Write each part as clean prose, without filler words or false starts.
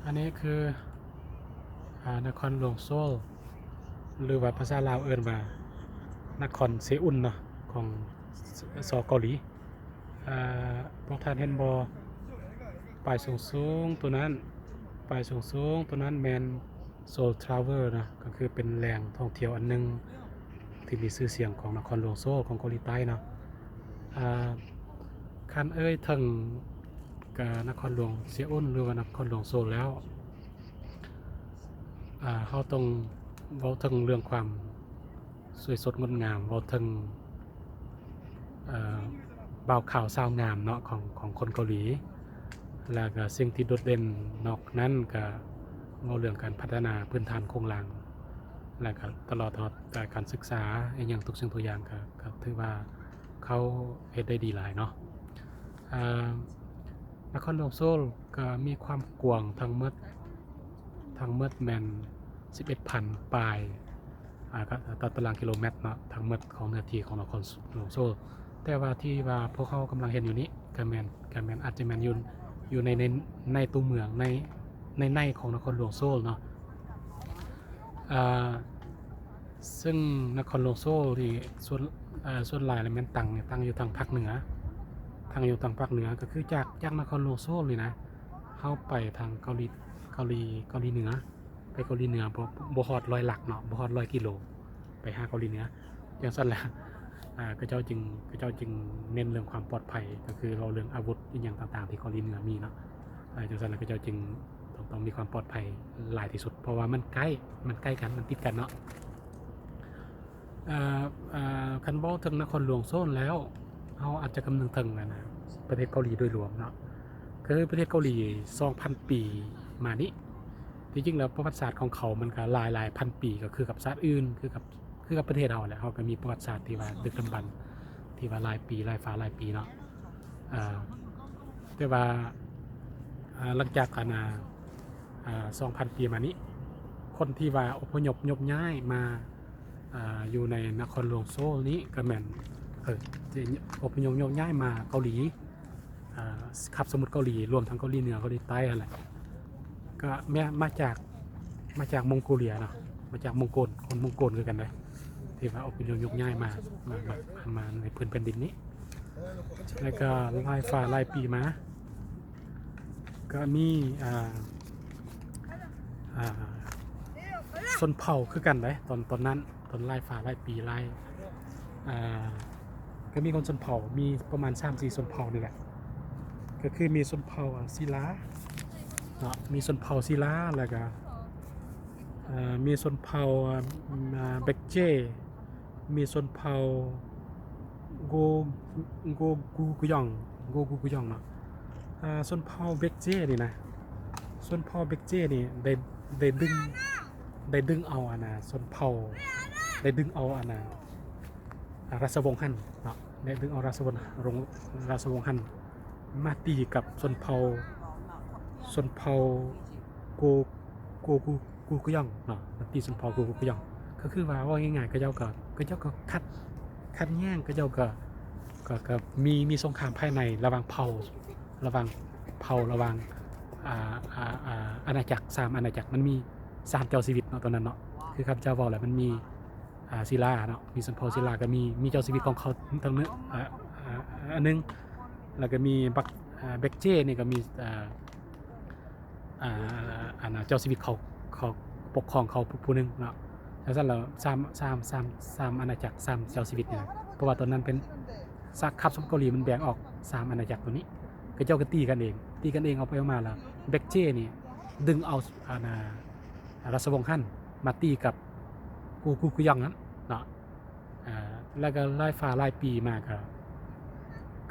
อันนี้คือนครหลวงโซลหรือว่าภาษาลาวเอิ้นว่านครเซอุลเนาะของเกาหลีพวกท่านเห็นบ่ป้ายสูงๆตัวนั้นป้ายสูงๆตัวนั้นแมนโซลทราเวลนะก็คือเป็นแหล่งท่องเที่ยวอันนึงที่มีชื่อเสียงของนครหลวงโซลของเกาหลีใต้เนาะคันถึงนครหลวงเซอุลหรือว่านครหลวงโซลแล้วเขาต้องเว้าถึงเรื่องความสวยสดงดงามเว้าถึงบ่าวขาวสาวงามเนาะของคนเกาหลีแล้วก็สิ่งที่โดดเด่นนอกนั้นก็เว้าเรื่องการพัฒนาพื้นฐานโครงหลังแล้วก็ตลอดการศึกษาอย่างทุกสิ่งทุกอย่างก็ถือว่าเขาเฮ็ดได้ดีหลายเนาะนครหลวงโซลก็มีความกว้างทั้งหมดแม่น 11,000 ปลายต่อตารางกิโลเมตรเนาะทั้งหมดของเนื้อที่ของนครหลวงโซลแต่ว่าที่ว่าพวกเขากำลังเห็นอยู่นี้ก็แม่นอาจจะแม่นอยู่ในตัวเมืองในของนครหลวงโซลเนาะซึ่งนครหลวงโซลที่ส่วนหลายแม่นตั้งอยู่ทางภาคเหนือก็คือจากนครหลวงโซลนี่นะเข้าไปทางเกาหลีเหนือไปเกาหลีเหนือบ่ฮอด100 หลักเนาะบ่ฮอด100 กิโลไปหาเกาหลีเหนืออย่างซั่นแหละก็เจ้าจึงเน้นเรื่องความปลอดภัยก็คือเราเรื่องอาวุธอีหยังต่างๆที่เกาหลีเหนือมีเนาะจังซั่นแล้วก็เจ้าจึงต้องมีความปลอดภัยหลายที่สุดเพราะว่ามันใกล้กันมันติดกันเนาะคันเว้าถึงนครหลวงโซลแล้วเราอาจจะคำนึงถึงนะประเทศเกาหลีโดยรวมเนาะคือประเทศเกาหลี 2,000 ปีมานี้จริงๆแล้วประวัติศาสตร์ของเขามันก็หลายพันปีก็คือกับชาติอื่นคือกับประเทศเราแหละเขาก็มีประวัติศาสตร์ที่ว่าดึกดำบรรพ์ที่ว่าหลายปีหลายฟ้าหลายปีเนาะแต่ว่าหลังจากกัน2,000 ปีมานี้คนที่ว่าอพยพย้ายมาอยู่ในนครหลวงโซลนี้ก็แม่นอพยพย้ายมาเกาหลีคาบสมุทรเกาหลีรวมทั้งเกาหลีเหนือเกาหลีใต้อะไรก็มาจากมองโกเลียเนาะมาจากมองโกลคนมองโกลคือกันเลยที่ว่าอพยพย้ายมาในพื้นแผ่นดินนี้แล้วก็หลายปีมาก็มีชนเผ่าคือกันเลยตอนนั้นตอนหลายปีก็มีคนชนเผ่ามีประมาณ 3-4 ชนเผ่านี่แหละก็คือมีชนเผ่าศิลาเนาะมีชนเผ่าศิลาแล้วก็มีชนเผ่าเบกเจมีชนเผ่าโกกุยองเนาะชนเผ่าเบกเจนี่นะชนเผ่าเบกเจนี่ได้ดึงเอาชนเผ่าได้ดึงเอาราชวงศ์ฮั่นเนาะได้ดึงเอาราชวงศ์ฮั่นมาตีกับชนเผ่าโกกุยองเนาะมาตีชนเผ่าโกกุยองก็คือว่าง่ายๆก็เจ้าก็คัดแย่งก็เจ้าก็มีสงครามภายในระหว่างเผ่าระหว่างอาณาจักร3อาณาจักรมันมี3เจ้าชีวิตเนาะตอนนั้นเนาะคือครับเจ้าบอกแหละมันมีศิลาเนาะมีชนเผ่าศิลาก็มีเจ้าชีวิตของเขาทั้งนึงอันนึงแล้วก็มีเบกเจนี่ก็มีเจ้าชีวิตเขาปกครองเขาผู้นึงเนาะแล้วซั่นแล้ว3อาณาจักร3เจ้าชีวิตนี่เพราะว่าตอนนั้นเป็นซักคับสมเกาหลีมันแบ่งออก3อาณาจักรตัวนี้ก็เจ้าก็ตีกันเองเอาไปเอามาแล้วเบกเจนี่ดึงเอาราชวงศ์ฮั่นมาตีกับกูยองนั้นเนาะแล้วก็หลายปีมา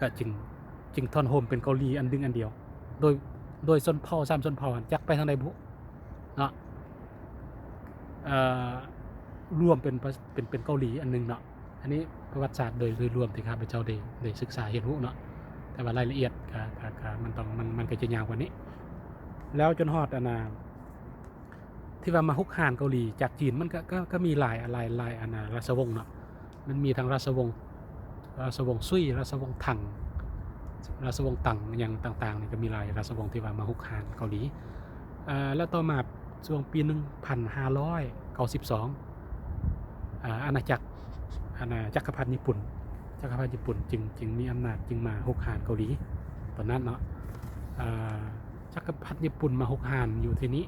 ก็จึงทอนโฮมเป็นเกาหลีอันเดียวโดยชนเผ่า3ชนเผ่าจักไปทางใดบุเนาะรวมเป็นเกาหลีอันนึงเนาะอันนี้ประวัติศาสตร์โดยรวมที่ข้าพเจ้าได้ศึกษาเห็นรู้เนาะแต่ว่ารายละเอียดมันก็จะยาวกว่านี้แล้วจนฮอดที่ว่ามาฮุกฮานเกาหลีจากจีนมันก็มีหลายราชวงศ์เนาะมันมีทั้งราชวงศ์ซุยราชวงศ์ถัง ราชวงศ์ตั่งอย่างต่างๆนี่ก็มีหลายราชวงศ์ที่ว่ามาฮุกหานเกาหลีแล้วต่อมาช่วงปี 1592อาณาจักรพรรดิญี่ปุ่นจึงมีอำนาจจึงมาฮุกหานเกาหลีตอนนั้นเนาะจักรพรรดิญี่ปุ่นมาฮุกหานอยู่ที่นี้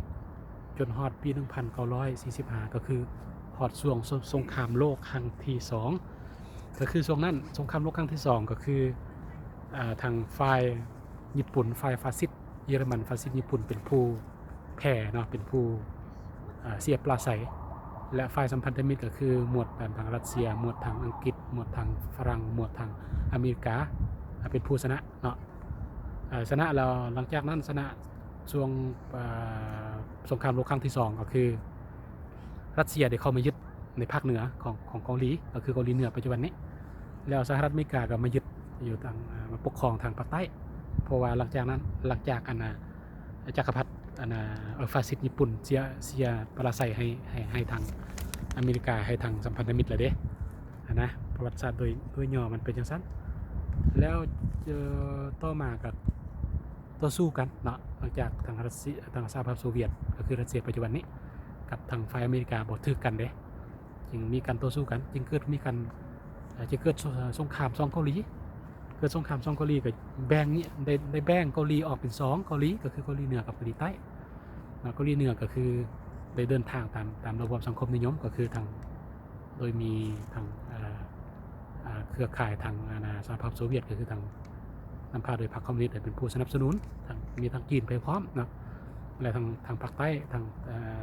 จนฮอดปี 1945 ก็คือฮอดช่วงสงครามโลกครั้งที่2ก็คือช่วงนั้นสงครามโลกครั้งที่2ก็คือทางฝ่ายญี่ปุ่นฝ่ายฟาสซิสต์เยอรมันฟาสซิสต์ญี่ปุ่นเป็นผู้แพ้เนาะเป็นผู้เสียปราศัยและฝ่ายสัมพันธมิตรก็คือหมวดทางรัสเซียหมวดทางอังกฤษหมวดทางฝรั่งหมวดทางอเมริกาเป็นผู้ชนะเนาะชนะแล้วหลังจากนั้นชนะช่วงสงครามโลกครั้งที่2ก็คือรัสเซียได้เข้ามายึดในภาคเหนือของเกาหลีก็คือเกาหลีเหนือปัจจุบันนี้แล้วสหรัฐอเมริกาก็มายึดอยู่ทางมาปกครองทางภาคใต้เพราะว่าหลังจากจักรพรรดิฟาสซิสต์ญี่ปุ่นเสียปราศัยให้ทางอเมริกาให้ทางสัมพันธมิตรเลยเด้นะประวัติศาสตร์โดยย่อมันเป็นอย่างนั้นแล้วต่อมากับต่อสู้กันเนาะหลังจากทางรัสเซียทางสหภาพโซเวียตก็คือรัสเซียปัจจุบันนี้กับทางฝ่ายอเมริกาบ่ถือกันเด้จึงมีการต่อสู้กันจึงเกิดสงคราม2เกาหลีเกิดสงคราม2เกาหลีก็แบ่งนี่ได้แบ่งเกาหลีออกเป็น2เกาหลีก็คือเกาหลีเหนือกับเกาหลีใต้เกาหลีเหนือก็คือได้เดินทางตามระบบสังคมนิยมก็คือทางโดยมีทางเครือข่ายทางสหภาพโซเวียตก็คือทางนำพาโดยพรรคคอมมิวนิสต์เป็นผู้สนับสนุนมีทางจีนไปพร้อมนะและทางภาคใต้ทาง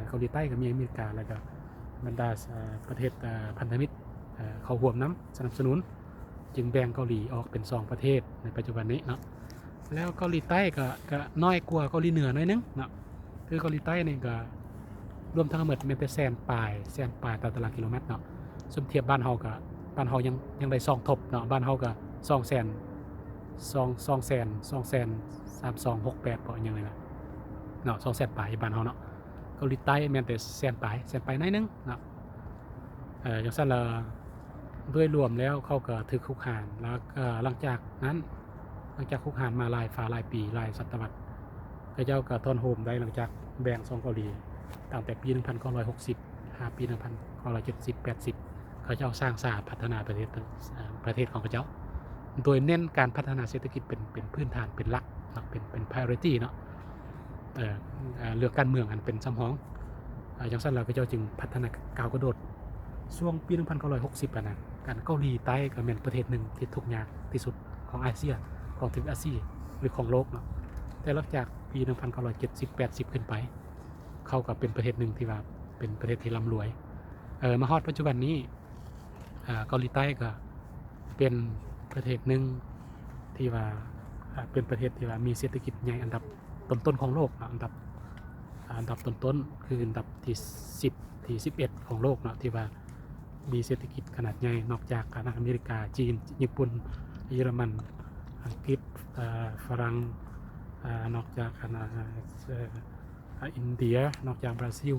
เกาหลีใต้ก็มีอเมริกาแล้วก็บรรดาประเทศพันธมิตรเขาร่วมน้ำสนับสนุนจึงแบ่งเกาหลีออกเป็น2ประเทศในปัจจุบันนี้เนาะแล้วเกาหลีใต้ก็น้อยกว่าเกาหลีเหนือหน่อยนึงเนาะคือเกาหลีใต้นี่ก็รวมทั้งหมดเป็นแต่แสนปลายต่อตารางกิโลเมตรเนาะสมเทียบบ้านเฮายังได้2ทบเนาะบ้านเฮาก็232,3268บ่ยังไงล่ะเนาะ200,000ปลายบ้านเฮาเนาะเกาหลีใต้แม่นแต่แสนปลายหน่อยนึงเนาะจังซั่นล่ะด้วยรวมแล้วเขาก็ถือคุกหานแล้วหลังจากคุกหานมาหลายปีหลายศตวรรษพระเจ้าก็ทนโฮมได้หลังจากแบ่ง2เกาหลีตั้งแต่ปี 1960 ปี 1970 80เขาเจ้าสร้างสาพัฒนาประเทศของเขาเจ้าโดยเน้นการพัฒนาเศรษฐกิจเป็นพื้นฐานเป็นหลักเป็น priority เนาะเรื่องการเมืองอันเป็นสำห้องอย่างสั้นเราก็เจ้าจึงพัฒนาก้าวกระโดดช่วงปี 1960นะการเกาหลีใต้ก็เป็นประเทศหนึ่งที่ทุกข์ยากที่สุดของอาเซียของทวีปอาเซียหรือของโลกเนาะแต่หลังจากปี 1970 80 ขึ้นไปเขาก็เป็นประเทศหนึ่งที่ว่าเป็นประเทศที่ร่ำรวยมาฮอดปัจจุบันนี้เกาหลีใต้ก็เป็นประเทศหนึ่งที่ว่าเป็นประเทศที่ว่ามีเศรษฐกิจใหญ่อันดับต้นๆของโลกอันดับต้นๆคืออันดับที่10ที่11ของโลกเนาะที่ว่ามีเศรษฐกิจขนาดใหญ่นอกจากอเมริกาจีนญี่ปุ่นเยอรมันอังกฤษฝรั่งนอกจากอินเดียนอกจากบราซิล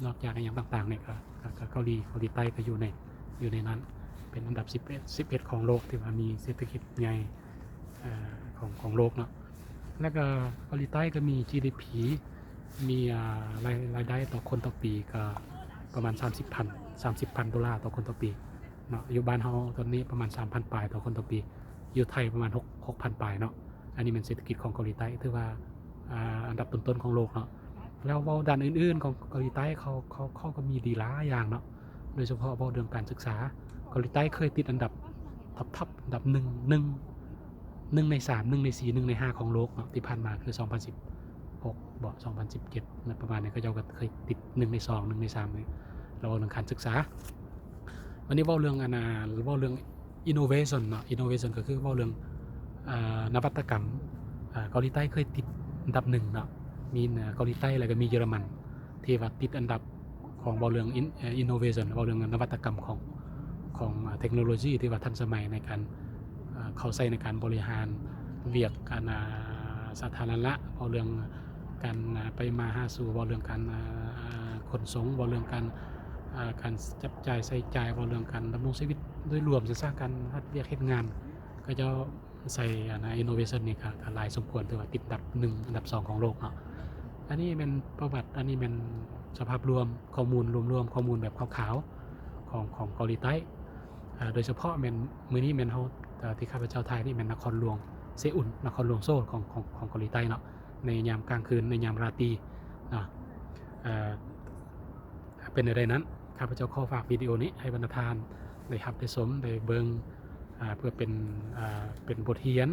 นอกจากอย่างต่างๆเนี่ยก็เกาหลีใต้ก็อยู่ในนั้นเป็นอันดับ11ของโลกที่ว่ามีเศรษฐกิจใหญ่ของโลกเนาะแล้วก็เกาหลีใต้ก็มี GDP มีรายได้ต่อคนต่อปีก็ประมาณ30,000 ดอลลาร์ต่อคนต่อปีเนาะอยู่บ้านเฮาตอนนี้ประมาณ 3,000 ปลายต่อคนต่อปีอยู่ไทยประมาณ 6,000 ปลายเนาะอันนี้เป็นเศรษฐกิจของเกาหลีใต้ถือว่าอันดับต้นๆของโลกเนาะแล้วเว้าด้านอื่นๆของเกาหลีใต้เขาก็มีดีหลายอย่างเนาะโดยเฉพาะเว้าเรื่องการศึกษาเกาหลีใต้เคยติดอันดับท็อปอันดับ1ใน3 1ใน4 1ใน5ของโลกเนาะที่ผ่านมาคือ2016บ่2017ประมาณนี้ก็เจ้าก็เคยติด1ใน2 1ใน3เลยเราเรื่องการศึกษาวันนี้เว้าเรื่องเว้าเรื่อง innovation เนาะ innovation ก็คือเว้าเรื่องนวัตกรรมเกาหลีใต้เคยติดอันดับ1เนาะมีเกาหลีใต้แล้วก็มีเยอรมันที่ว่าติดอันดับของเว้าเรื่อง innovation เว้าเรื่องนวัตกรรมของเทคโนโลยีที่ว่าทันสมัยในการเข้าใช้ในการบริหารเวียกการสาธารณะเว้าเรื่องการไปมาหาสู่เว้าเรื่องการขนส่งเว้าเรื่องการจับจ่ายใช้จ่ายเว้าเรื่องการดำรงชีวิตโดยรวมศึกษาการเฮ็ดเวียกเฮ็ดงานก็จะ ใส่innovation นี่ก็หลายสมควรถือว่าติดอันดับ1อันดับ2ของโลกเนาะอันนี้เป็นประวัติอันนี้เป็นสภาพรวมข้อมูลรวมๆข้อมูลแบบขาวๆของเกาหลีใต้โดยเฉพาะเป็นมื้อนี้เป็นเฮาที่ข้าพเจ้าถ่ายนี่เป็นนครหลวงเซอุลนครหลวงโซลของเกาหลีใต้เนาะในยามกลางคืนในยามราตรีเนาะเป็นอะไรนั้นข้าพเจ้าขอฝากวิดีโอนี้ให้บรรดาทานได้รับได้ชมได้เบิ่งเพื่อเป็นบทเรียน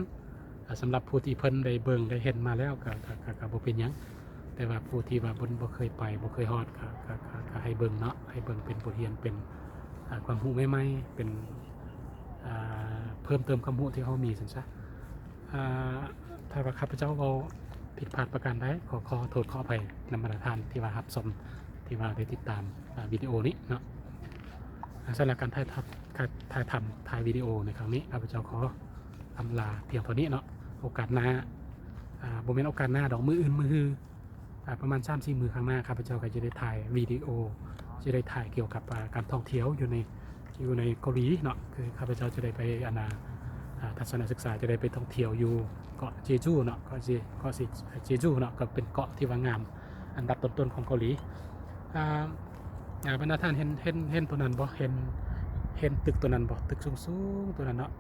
สำหรับผู้ที่เพิ่นได้เบิ่งได้เห็นมาแล้วก็บ่เป็นหยังแต่ว่าผู้ที่ว่าบ่เคยไปบ่เคยฮอดก็ให้เบิ่งเนาะให้เบิ่งเป็นบทเรียนเป็นความรู้ใหม่ๆเป็นเพิ่มเติมความรู้ที่เขามีซั่นซะถ้าว่าข้าพเจ้าเอาผิดพลาดประการใดขอโทษขออภัยนำบรรดาท่านที่ว่ารับชมที่ว่าได้ติดตามวิดีโอนี้เนาะสำหรับการถ่ายวิดีโอในครั้งนี้ข้าพเจ้าขออำลาเพียงเท่านี้เนาะโอกาสหน้าบ่แม่นโอกาสหน้าดอกมืออื่นมือประมาณ 3-4 มือข้างหน้าข้าพเจ้าก็จะได้ถ่ายวิดีโอจะได้ถ่ายเกี่ยวกับการท่องเที่ยวอยู่ในเกาหลีเนาะคือข้าพเจ้าจะได้ไปทัศนศึกษาจะได้ไปท่องเที่ยวอยู่เกาะเจจูเนาะเกาะเจจูเนาะก็เป็นเกาะที่ว่างามอันดับต้นๆของเกาหลีบรรดาท่านเห็นตัวนั้นบ่เห็นตึกตัวนั้นบ่ตึกสูงๆตัวนั้นเนาะ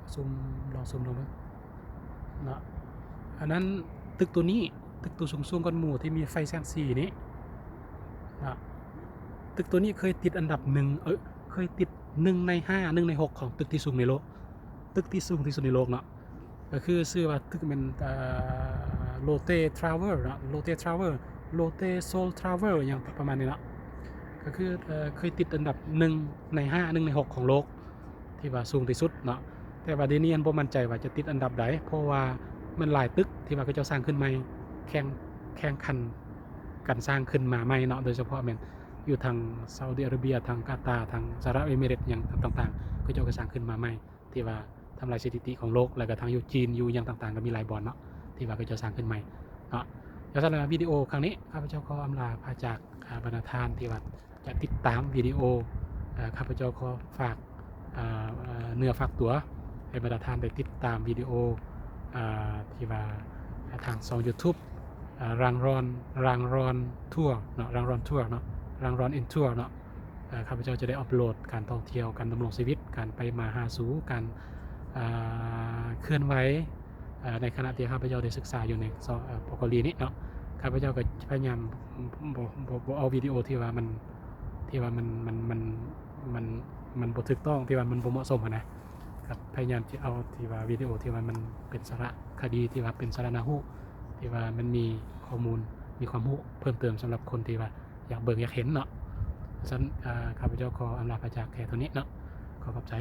ลองซูมลงมั้ยเนาะอันนั้นตึกตัวนี้ตึกตัวสูงๆก้อนหมู่ที่มีไฟแสงสีนี้นะตึกตัวนี้เคยติดอันดับ1เคยติด1 ใน 5 1 ใน 6ของตึกที่สูงในโลกตึกที่สูงที่สุดในโลกเนาะก็คือชื่อว่าตึกเป็นโลเต้ทราเวลเนาะโลเต้ทราเวลโลเต้โซลทราเวลอย่างประมาณนี้เนาะก็คือเคยติดอันดับ1 ใน 5 1 ใน 6ของโลกที่ว่าสูงที่สุดเนาะแต่ว่าเดี๋ยวนี้บ่มั่นใจว่าจะติดอันดับใดเพราะว่ามันหลายตึกที่ว่าเขาจะสร้างขึ้นใหม่แข่งขันกันสร้างขึ้นมาใหม่เนาะโดยเฉพาะแม่นอยู่ทางซาอุดิอาระเบียทางกาตาร์ทางสหรัฐเอมิเรตส์อย่างต่างๆก็จะสร้างขึ้นมาใหม่ที่ว่าทำลายสถิติของโลกแล้วก็ทางอยู่จีนอยู่อย่างต่างๆก็มีหลายบ่อนเนาะที่ว่าก็จะสร้างขึ้นใหม่เนาะแล้วสำหรับวิดีโอครั้งนี้ข้าพเจ้าขออำลาพาจากบรรดาท่านที่ว่าจะติดตามวิดีโอข้าพเจ้าขอฝากเนื้อฝากตัวให้บรรดาท่านได้ติดตามวิดีโอที่ว่าทางช่อง YouTube รางรอนทัวร์เนาะรางรอนทัวร์เนาะรางรอนอินทัวร์เนาะข้าพเจ้าจะได้อัปโหลดการท่องเที่ยวการดำรงชีวิตการไปมาหาสู่การเคลื่อนไหวในขณะที่ข้าพเจ้าได้ศึกษาอยู่ในเกาหลีนี้เนาะข้าพเจ้าก็พยายามบ่เอาวิดีโอที่ว่ามันบ่ถูกต้องที่ว่ามันบ่เหมาะสมนะครับพยายามจะเอาที่ว่าวิดีโอที่ว่ามันเป็นสาระคดีที่ว่าเป็นสาระน่ารู้ที่ว่ามันมีข้อมูลมีความรู้เพิ่มเติมสำหรับคนที่ว่าอยากเบิ่งอยากเห็นเนาะฉะนั้นข้าพเจ้าขออำลาพระจากแค่เท่านี้เนาะขอขอบใจ